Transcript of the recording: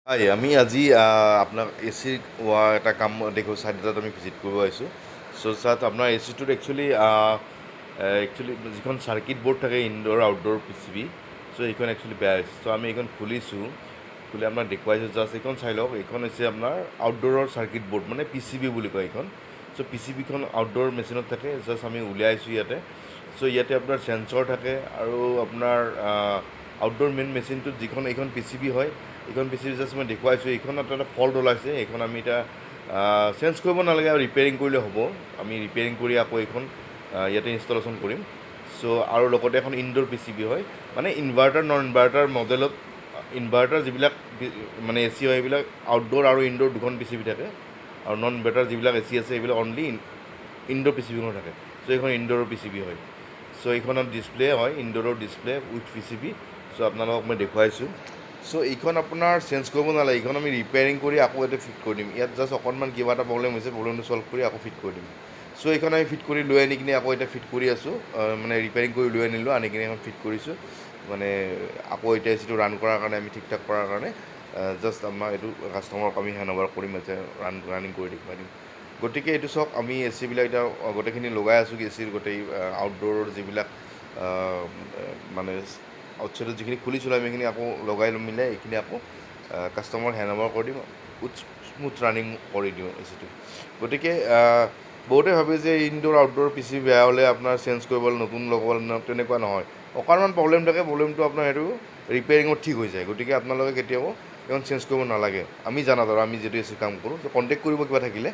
হাই, আমি আজি আপোনাক এ চিৰ এটা কাম দেখোঁ ছাইট এটাত আমি ভিজিট কৰিব আহিছোঁ। চ' তাত আপোনাৰ এ চিটোত একচুৱেলি যিখন চাৰ্কিট বৰ্ড থাকে indoor outdoor P C B, so' সেইখন একচুৱেলি বেয়া হৈছে। চ' আমি এইখন খুলিছোঁ, খুলি আপোনাক দেখুৱাইছোঁ। জাষ্ট এইখন চাই লওক। এইখন হৈছে আপোনাৰ আউটড'ৰৰ চাৰ্কিট বৰ্ড, মানে পি চি বি বুলি কয় এইখন। চ' পি চি বিখন আউটড'ৰ মেচিনত থাকে। জাষ্ট আমি উলিয়াইছোঁ ইয়াতে। চ' ইয়াতে আপোনাৰ চেঞ্চৰ থাকে আৰু আপোনাৰ আউটড'ৰ মেইন মেচিনটোত এইখন পি চি বি হয়। এইখন পি চি বি জাষ্ট মই দেখুৱাইছোঁ। এইখনত এটা ফল্ট ওলাইছে। এইখন আমি এতিয়া চেঞ্জ কৰিব নালাগে আৰু ৰিপেয়াৰিং কৰিলে হ'ব। আমি ৰিপেয়াৰিং কৰি আকৌ এইখন ইয়াতে ইনষ্টলেশ্যন কৰিম। চ' আৰু লগতে এখন ইনড'ৰ পি চি বি হয়, মানে ইনভাৰ্টাৰ নন ইনভাৰ্টাৰ মডেলত। ইনভাৰ্টাৰ যিবিলাক মানে এ চি হয়, সেইবিলাক আউটড'ৰ আৰু ইনড'ৰ দুখন পি চি বি থাকে। আৰু নন ইনভাৰ্টাৰ যিবিলাক এ চি আছে, সেইবিলাক অনলি ইনড'ৰ পি চি বিখন থাকে। চ' এইখন ইনড'ৰৰ পি চি বি হয়। চ' এইখনত ডিছপ্লে হয়, ইনড'ৰৰ display with P C B. So' আপোনালোকক মই দেখুৱাইছোঁ। চ' এইখন আপোনাৰ চেঞ্জ কৰিব নালাগে। এইখন আমি ৰিপেয়াৰিং কৰি আকৌ ইয়াতে ফিট কৰি দিম। ইয়াত জাষ্ট অকণমান কিবা এটা প্ৰব্লেম হৈছে, প্ৰব্লেমটো ছল্ভ কৰি আকৌ ফিট কৰি দিম। চ' এইখন আমি ফিট কৰি লৈ আনি কিনে আকৌ এতিয়া ফিট কৰি আছোঁ। মানে ৰিপেয়াৰিং কৰি লৈ আনিলোঁ, আনি কিনে এখন ফিট কৰিছোঁ। মানে আকৌ এতিয়া এচিটো ৰান কৰাৰ কাৰণে, আমি ঠিক ঠাক কৰাৰ কাৰণে জাষ্ট আমাৰ এইটো কাষ্টমাৰক আমি হেণ্ড অভাৰ কৰিম, এতিয়া ৰানিং কৰি দেখুৱাই দিম। গতিকে এইটো চাওক, আমি এ চিবিলাক এতিয়া গোটেইখিনি লগাই আছোঁ। এ চিৰ গোটেই আউটড'ৰৰ যিবিলাক মানে আউটছাইডত যিখিনি খুলিছিলোঁ, আমি সেইখিনি আকৌ লগাই মিলাই এইখিনি আকৌ কাষ্টমাৰক হেণ্ড অভাৰ কৰি দিম। স্মুথ ৰানিং কৰি দিওঁ এ চিটো। গতিকে বহুতে ভাবে যে indoor outdoor P C B বেয়া হ'লে আপোনাৰ চেঞ্জ কৰিব নতুন লগাব, তেনেকুৱা নহয়। অকণমান প্ৰব্লেম থাকে, প্ৰব্লেমটো আপোনাৰ সেইটো ৰিপেয়াৰিঙত ঠিক হৈ যায়। গতিকে আপোনালোকে কেতিয়াও এইখন চেঞ্জ কৰিব নালাগে। আমি জানাত আৰু আমি যিহেতু এ চিৰ কাম কৰোঁ, কণ্টেক্ট কৰিব কিবা থাকিলে।